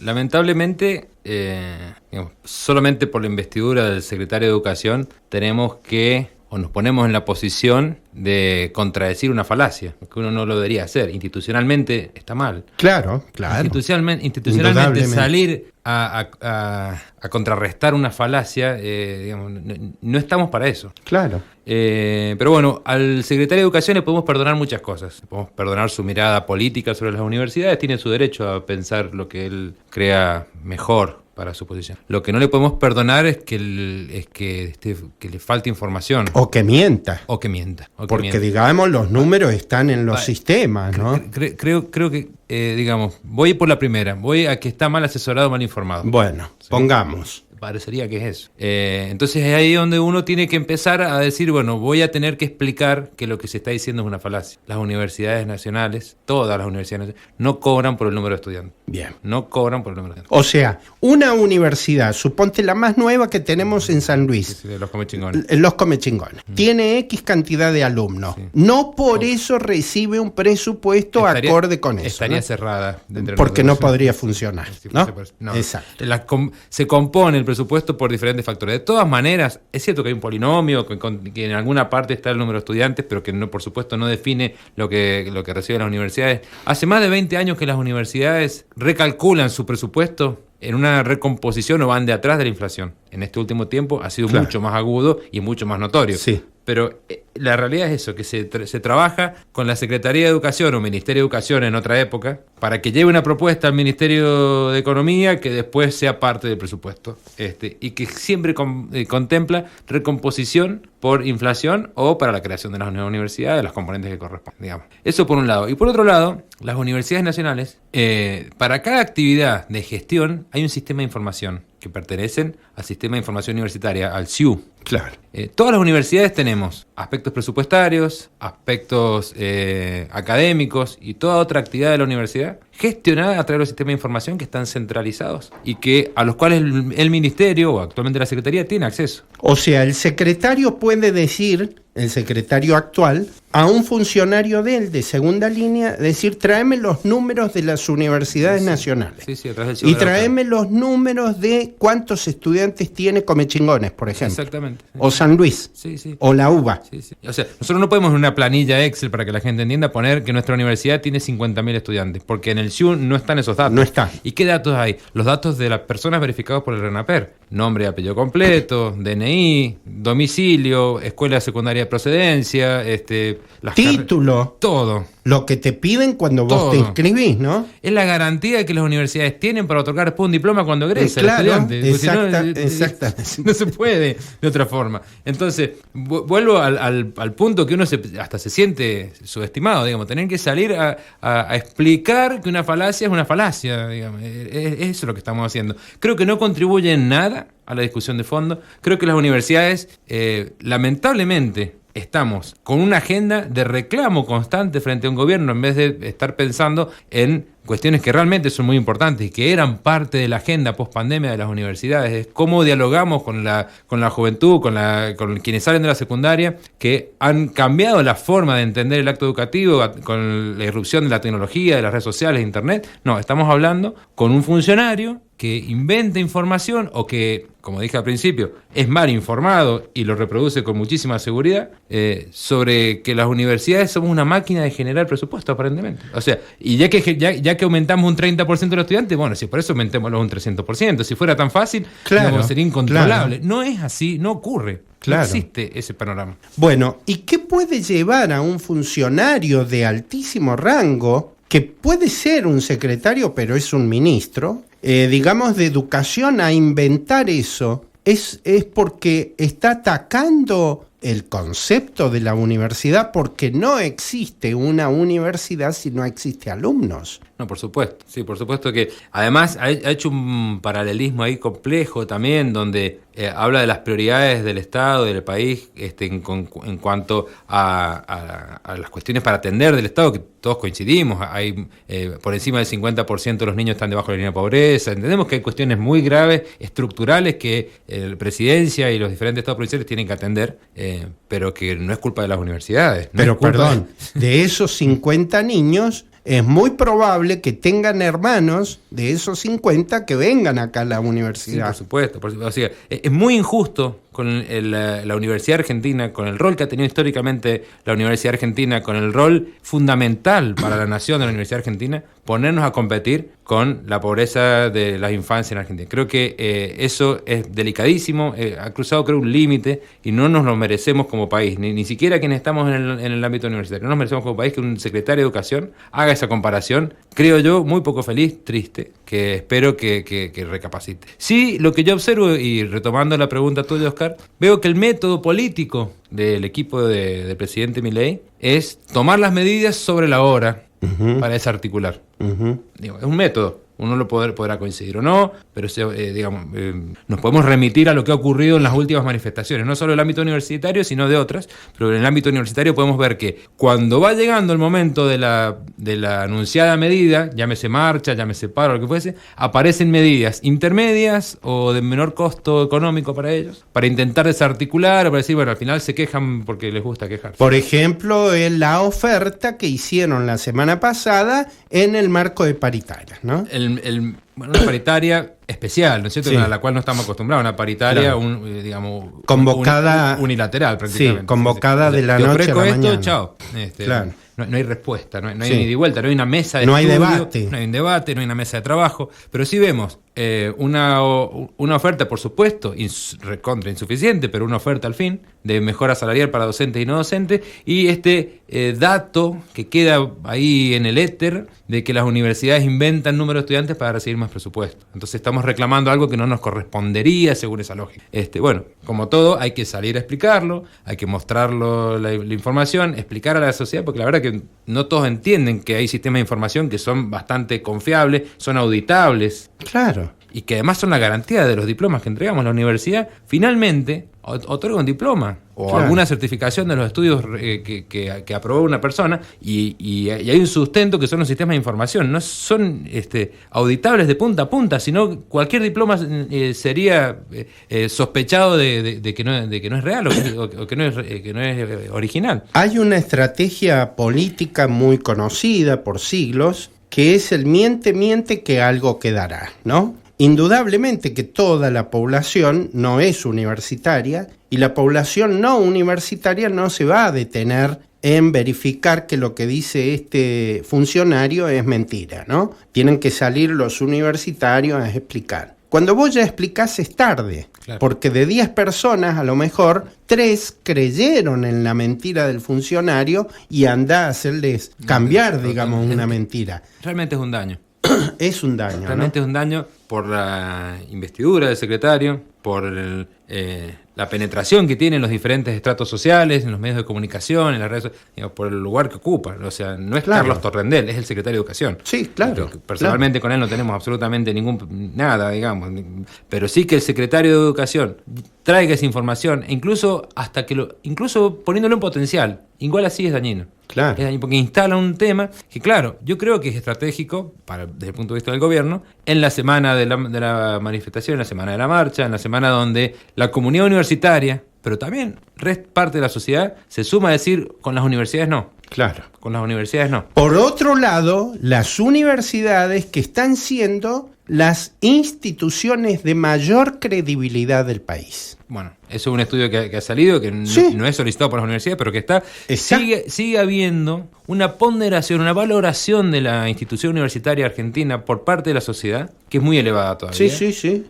lamentablemente, solamente por la investidura del secretario de Educación tenemos que, o nos ponemos en la posición de contradecir una falacia, que uno no lo debería hacer. Institucionalmente está mal. Claro. Institucionalmente salir a contrarrestar una falacia, no estamos para eso. Claro. Pero bueno, al secretario de Educación le podemos perdonar muchas cosas. Podemos perdonar su mirada política sobre las universidades, tiene su derecho a pensar lo que él crea mejor para su posición. Lo que no le podemos perdonar es que le falte información. O que mienta. Porque digamos, los números están en los sistemas, ¿no? Creo que, voy por la primera. Voy a que está mal asesorado, mal informado. Bueno, ¿sí? Pongamos. Parecería que es eso. Entonces es ahí donde uno tiene que empezar a decir, bueno, voy a tener que explicar que lo que se está diciendo es una falacia. Las universidades nacionales, todas las universidades nacionales, no cobran por el número de estudiantes. Bien. No cobran por el número de estudiantes. O sea, una universidad, suponte la más nueva que tenemos en San Luis. Sí, los Comechingones. Los Comechingones. Tiene X cantidad de alumnos. Sí. No por eso recibe un presupuesto acorde con eso. Estaría cerrada. Porque no podría funcionar. ¿No? No. Exacto. Se compone el presupuesto por diferentes factores. De todas maneras, es cierto que hay un polinomio, que en alguna parte está el número de estudiantes, pero que no, por supuesto no define lo que reciben las universidades. Hace más de 20 años que las universidades recalculan su presupuesto en una recomposición o van de atrás de la inflación. En este último tiempo ha sido mucho más agudo y mucho más notorio. Sí. Pero la realidad es eso, que se trabaja con la Secretaría de Educación o Ministerio de Educación en otra época para que lleve una propuesta al Ministerio de Economía que después sea parte del presupuesto y que siempre contempla recomposición por inflación o para la creación de las nuevas universidades, las componentes que corresponden, digamos. Eso por un lado. Y por otro lado, las universidades nacionales, para cada actividad de gestión hay un sistema de información que pertenecen al Sistema de Información Universitaria, al SIU. Claro. Todas las universidades tenemos aspectos presupuestarios, aspectos académicos y toda otra actividad de la universidad gestionada a través del sistema de información que están centralizados y que a los cuales el ministerio o actualmente la secretaría tiene acceso. O sea, el secretario puede decir, el secretario actual, a un funcionario de él de segunda línea, decir, tráeme los números de las universidades nacionales. Sí, a través del y tráeme los números de cuántos estudiantes tiene Comechingones, por ejemplo. Exactamente. O San Luis. Sí. O la UBA. Sí. O sea, nosotros no podemos en una planilla Excel, para que la gente entienda, poner que nuestra universidad tiene 50.000 estudiantes, porque en el SIU no están esos datos. No están. ¿Y qué datos hay? Los datos de las personas verificados por el RENAPER. Nombre y apellido completo, DNI, domicilio, escuela secundaria de procedencia, título. Todo. Lo que te piden cuando vos te inscribís, ¿no? Es la garantía que las universidades tienen para otorgar después un diploma cuando egresa el estudiante. Exactamente. No se puede de otra forma. Entonces, vuelvo al punto que uno hasta se siente subestimado, digamos, tener que salir a explicar que una falacia es una falacia, digamos. Es eso lo que estamos haciendo. Creo que no contribuye en nada a la discusión de fondo. Creo que las universidades, lamentablemente, estamos con una agenda de reclamo constante frente a un gobierno en vez de estar pensando en cuestiones que realmente son muy importantes y que eran parte de la agenda post-pandemia de las universidades. Es cómo dialogamos con la juventud, con quienes salen de la secundaria, que han cambiado la forma de entender el acto educativo con la irrupción de la tecnología, de las redes sociales, de internet. No, estamos hablando con un funcionario que inventa información o que, como dije al principio, es mal informado y lo reproduce con muchísima seguridad sobre que las universidades somos una máquina de generar presupuesto, aparentemente. O sea, y ya que aumentamos un 30% de los estudiantes, bueno, si por eso aumentémoslo un 300%, si fuera tan fácil, sería incontrolable. Claro. No es así, no ocurre. Claro. No existe ese panorama. Bueno, ¿y qué puede llevar a un funcionario de altísimo rango, que puede ser un secretario, pero es un ministro, digamos, de educación, a inventar eso? Es porque está atacando el concepto de la universidad, porque no existe una universidad si no existe alumnos. No, por supuesto, sí, por supuesto que además ha hecho un paralelismo ahí complejo también, donde habla de las prioridades del Estado, del país, en cuanto a las cuestiones para atender del Estado, que todos coincidimos. Hay por encima del 50% de los niños están debajo de la línea de pobreza. Entendemos que hay cuestiones muy graves, estructurales, que la presidencia y los diferentes estados provinciales tienen que atender, pero que no es culpa de las universidades. Pero perdón, de esos 50 niños, es muy probable que tengan hermanos de esos 50 que vengan acá a la Sí, universidad. por supuesto. O sea, es muy injusto con la Universidad Argentina, con el rol que ha tenido históricamente la Universidad Argentina, con el rol fundamental para la nación de la Universidad Argentina, ponernos a competir con la pobreza de las infancias en Argentina. Creo que eso es delicadísimo, ha cruzado creo un límite y no nos lo merecemos como país, ni siquiera quienes estamos en el ámbito universitario. No nos merecemos como país que un secretario de Educación haga esa comparación, creo yo, muy poco feliz, triste, que espero que recapacite. Sí, lo que yo observo, y retomando la pregunta tuya, Oscar, veo que el método político del equipo del presidente Milei es tomar las medidas sobre la hora para desarticular. Digo, es un método. Uno lo podrá coincidir o no, pero nos podemos remitir a lo que ha ocurrido en las últimas manifestaciones, no solo en el ámbito universitario, sino de otras, pero en el ámbito universitario podemos ver que cuando va llegando el momento de la anunciada medida, llámese marcha, llámese paro, lo que fuese, aparecen medidas intermedias o de menor costo económico para ellos, para intentar desarticular o para decir, bueno, al final se quejan porque les gusta quejarse. Por ejemplo, en la oferta que hicieron la semana pasada en el marco de paritarias, ¿no? Bueno, una paritaria especial, ¿no es cierto? Sí. A la cual no estamos acostumbrados, una paritaria, claro. Convocada, unilateral prácticamente. Sí, convocada de la Te noche a la ofrezco esto, mañana. chao. Claro. No hay respuesta, no hay Sí. ni de vuelta, no hay una mesa de No hay estudio, debate. no hay un debate, no hay una mesa de trabajo, pero sí vemos una oferta, por supuesto, recontra insuficiente, pero una oferta al fin, de mejora salarial para docentes y no docentes, y dato que queda ahí en el éter de que las universidades inventan número de estudiantes para recibir más presupuesto. Entonces estamos reclamando algo que no nos correspondería según esa lógica. Bueno, como todo, hay que salir a explicarlo, hay que mostrarlo la información, explicar a la sociedad, porque la verdad que no todos entienden que hay sistemas de información que son bastante confiables, son auditables. Claro. Y que además son la garantía de los diplomas que entregamos a la universidad. Finalmente, otorga un diploma o Claro. alguna certificación de los estudios que aprobó una persona y hay un sustento que son los sistemas de información. No son auditables de punta a punta, sino cualquier diploma sería sospechado de que no es real o que no es original. Hay una estrategia política muy conocida por siglos que es el miente que algo quedará, ¿no? Indudablemente que toda la población no es universitaria y la población no universitaria no se va a detener en verificar que lo que dice este funcionario es mentira, ¿no? Tienen que salir los universitarios a explicar. Cuando vos ya explicás es tarde, claro. Porque de 10 personas a lo mejor 3 creyeron en la mentira del funcionario y andá a hacerles cambiar, digamos, una mentira. Realmente es un daño. Es un daño, realmente, ¿no? Es un daño por la investidura del secretario, por la penetración que tiene en los diferentes estratos sociales, en los medios de comunicación, en las redes sociales, por el lugar que ocupa. O sea, no es claro. Carlos Torrendel, es el secretario de Educación. Sí, claro. Personalmente con él no tenemos absolutamente nada, digamos. Pero sí que el secretario de Educación traiga esa información, incluso poniéndolo en potencial. Igual así es dañino. Claro. Es dañino porque instala un tema que, claro, yo creo que es estratégico, desde el punto de vista del gobierno, en la semana de la manifestación, en la semana de la marcha, en la semana donde la comunidad universitaria, pero también parte de la sociedad, se suma a decir, con las universidades no. Claro. Con las universidades no. Por otro lado, las universidades que están siendo las instituciones de mayor credibilidad del país. Bueno, eso es un estudio que ha salido, que sí. no es solicitado por las universidades, pero que está. Sigue habiendo una ponderación, una valoración de la institución universitaria argentina por parte de la sociedad, que es muy elevada todavía. Sí.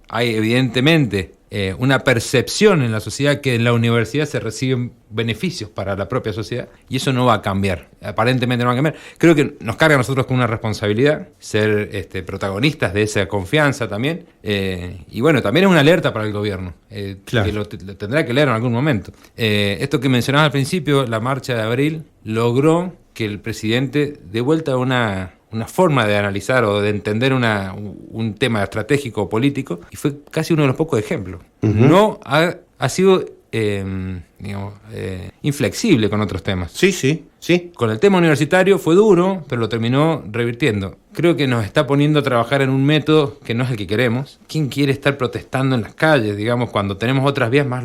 Hay evidentemente una percepción en la sociedad que en la universidad se reciben beneficios para la propia sociedad y eso no va a cambiar, aparentemente no va a cambiar. Creo que nos carga a nosotros con una responsabilidad ser protagonistas de esa confianza también y bueno, también es una alerta para el gobierno, claro. Que lo tendrá que leer en algún momento. Esto que mencionaba al principio, la marcha de abril logró que el presidente dé vuelta una forma de analizar o de entender un tema estratégico o político, y fue casi uno de los pocos ejemplos. Uh-huh. No ha sido inflexible con otros temas. Sí. Con el tema universitario fue duro, pero lo terminó revirtiendo. Creo que nos está poniendo a trabajar en un método que no es el que queremos. ¿Quién quiere estar protestando en las calles, digamos, cuando tenemos otras vías más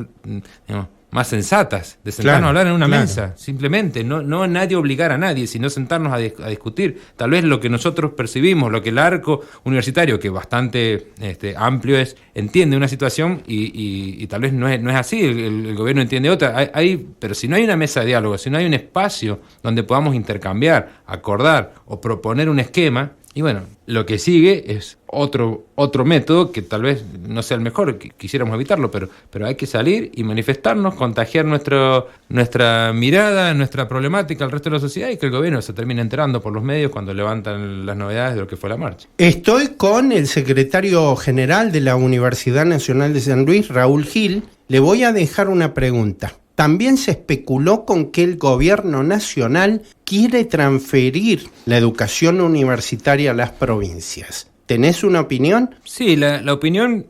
más sensatas, de sentarnos a hablar en una claro. mesa, simplemente, no nadie obligar a nadie, sino sentarnos a discutir. Tal vez lo que nosotros percibimos, lo que el arco universitario, que bastante amplio es, entiende una situación y tal vez no es así, el gobierno entiende otra. Pero si no hay una mesa de diálogo, si no hay un espacio donde podamos intercambiar, acordar o proponer un esquema, y bueno, lo que sigue es otro método que tal vez no sea el mejor, quisiéramos evitarlo, pero hay que salir y manifestarnos, contagiar nuestra mirada, nuestra problemática al resto de la sociedad, y que el gobierno se termine enterando por los medios cuando levantan las novedades de lo que fue la marcha. Estoy con el secretario general de la Universidad Nacional de San Luis, Raúl Gil. Le voy a dejar una pregunta. También se especuló con que el gobierno nacional quiere transferir la educación universitaria a las provincias. ¿Tenés una opinión? Sí, la opinión,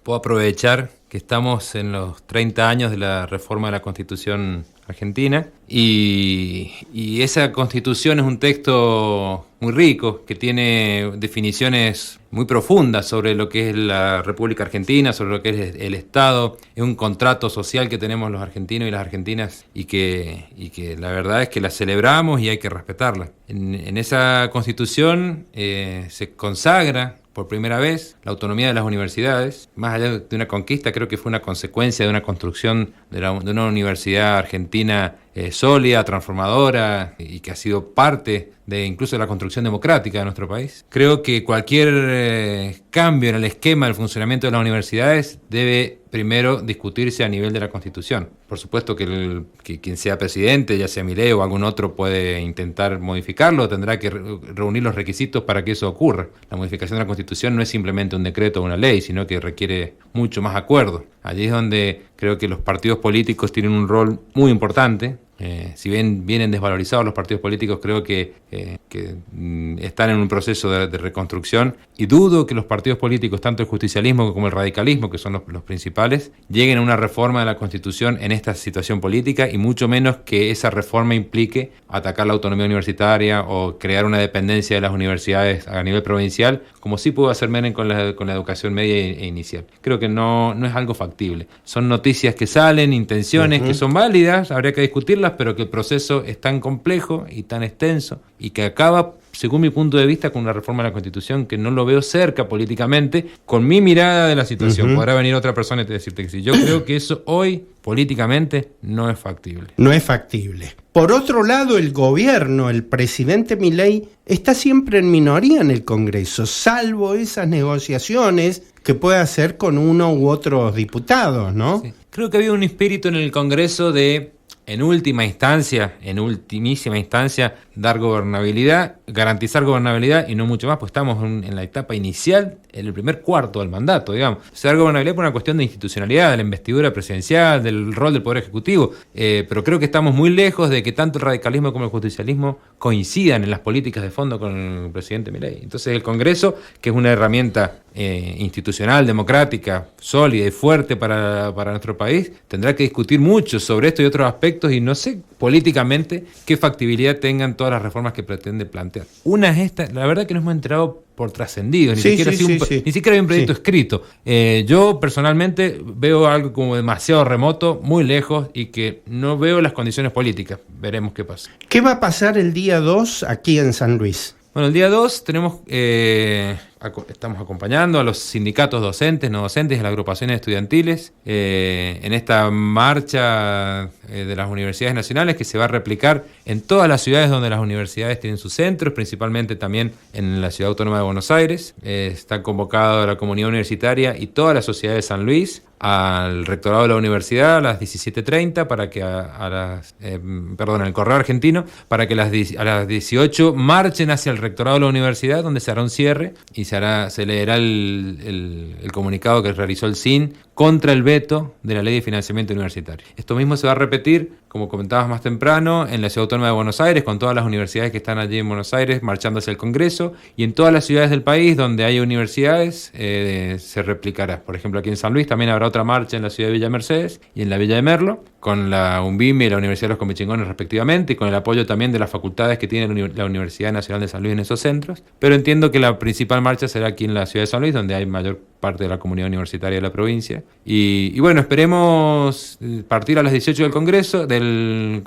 puedo aprovechar que estamos en los 30 años de la reforma de la Constitución argentina y esa Constitución es un texto muy rico que tiene definiciones muy profundas sobre lo que es la República Argentina, sobre lo que es el Estado. Es un contrato social que tenemos los argentinos y las argentinas y que la verdad es que la celebramos y hay que respetarla. En esa Constitución se consagra por primera vez la autonomía de las universidades. Más allá de una conquista, creo que fue una consecuencia de una construcción de una universidad argentina sólida, transformadora, y que ha sido parte de incluso de la construcción democrática de nuestro país. Creo que cualquier cambio en el esquema del funcionamiento de las universidades debe primero discutirse a nivel de la Constitución. Por supuesto que quien sea presidente, ya sea Milei o algún otro, puede intentar modificarlo, tendrá que reunir los requisitos para que eso ocurra. La modificación de la Constitución no es simplemente un decreto o una ley, sino que requiere mucho más acuerdo. Allí es donde creo que los partidos políticos tienen un rol muy importante. Si bien vienen desvalorizados los partidos políticos, creo que están en un proceso de reconstrucción, y dudo que los partidos políticos, tanto el justicialismo como el radicalismo, que son los principales, lleguen a una reforma de la Constitución en esta situación política, y mucho menos que esa reforma implique atacar la autonomía universitaria o crear una dependencia de las universidades a nivel provincial, como sí pudo hacer Menem con la educación media e inicial. Creo que no es algo factible. Son noticias que salen, intenciones que son válidas, habría que discutirlas, pero que el proceso es tan complejo y tan extenso y que acaba, según mi punto de vista, con una reforma de la Constitución que no lo veo cerca políticamente, con mi mirada de la situación. Podrá venir otra persona y decirte que sí. Yo creo que eso hoy, políticamente, no es factible. No es factible. Por otro lado, el gobierno, el presidente Milei, está siempre en minoría en el Congreso, salvo esas negociaciones que puede hacer con uno u otros diputados, ¿no? Sí. Creo que había un espíritu en el Congreso de, en ultimísima instancia, dar gobernabilidad, garantizar gobernabilidad y no mucho más, pues estamos en la etapa inicial, en el primer cuarto del mandato, digamos. O sea, dar gobernabilidad por una cuestión de institucionalidad, de la investidura presidencial, del rol del Poder Ejecutivo, pero creo que estamos muy lejos de que tanto el radicalismo como el justicialismo coincidan en las políticas de fondo con el presidente Milei. Entonces el Congreso, que es una herramienta institucional, democrática, sólida y fuerte para nuestro país, tendrá que discutir mucho sobre esto y otros aspectos, y no sé políticamente qué factibilidad tengan todas las reformas que pretende plantear. Una es esta, la verdad que nos hemos enterado por trascendido, ni siquiera hay un proyecto escrito. Yo personalmente veo algo como demasiado remoto, muy lejos, y que no veo las condiciones políticas. Veremos qué pasa. ¿Qué va a pasar el día 2 aquí en San Luis? Bueno, el día 2 estamos acompañando a los sindicatos docentes, no docentes, de las agrupaciones estudiantiles en esta marcha de las universidades nacionales, que se va a replicar en todas las ciudades donde las universidades tienen sus centros, principalmente también en la Ciudad Autónoma de Buenos Aires. Está convocada la comunidad universitaria y toda la sociedad de San Luis al rectorado de la universidad a las 17:30 para que el correo argentino, para que a las 18 marchen hacia el rectorado de la universidad, donde se hará un cierre y se leerá el comunicado que realizó el SIN contra el veto de la Ley de Financiamiento Universitario. Esto mismo se va a repetir, como comentabas más temprano, en la Ciudad Autónoma de Buenos Aires, con todas las universidades que están allí en Buenos Aires marchando hacia el Congreso, y en todas las ciudades del país donde hay universidades se replicará. Por ejemplo, aquí en San Luis también habrá otra marcha en la ciudad de Villa Mercedes y en la Villa de Merlo, con la UNBIME y la Universidad de los Comechingones respectivamente, y con el apoyo también de las facultades que tiene la Universidad Nacional de San Luis en esos centros. Pero entiendo que la principal marcha será aquí en la ciudad de San Luis, donde hay mayor parte de la comunidad universitaria de la provincia. Y bueno, esperemos partir a las 18 del Congreso, del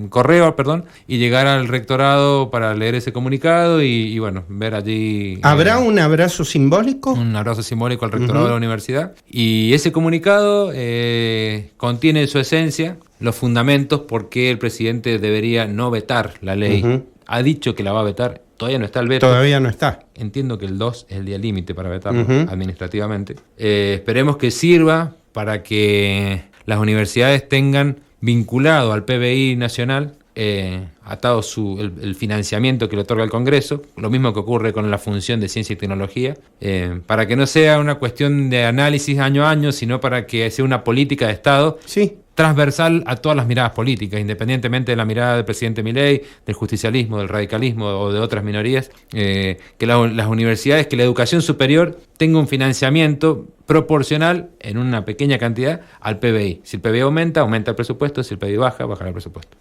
correo, perdón, y llegar al rectorado para leer ese comunicado y bueno, ver allí... ¿Habrá un abrazo simbólico? Un abrazo simbólico al rectorado de la universidad. Y ese comunicado contiene en su esencia los fundamentos por qué el presidente debería no vetar la ley. Ha dicho que la va a vetar, todavía no está el veto. Todavía no está. Entiendo que el 2 es el día límite para vetarlo administrativamente. Esperemos que sirva para que las universidades tengan vinculado al PBI nacional, atado el financiamiento que le otorga el Congreso, lo mismo que ocurre con la función de ciencia y tecnología, para que no sea una cuestión de análisis año a año, sino para que sea una política de Estado transversal a todas las miradas políticas, independientemente de la mirada del presidente Milei, del justicialismo, del radicalismo o de otras minorías, que las universidades, que la educación superior tenga un financiamiento proporcional en una pequeña cantidad al PBI. Si el PBI aumenta el presupuesto; si el PBI baja el presupuesto.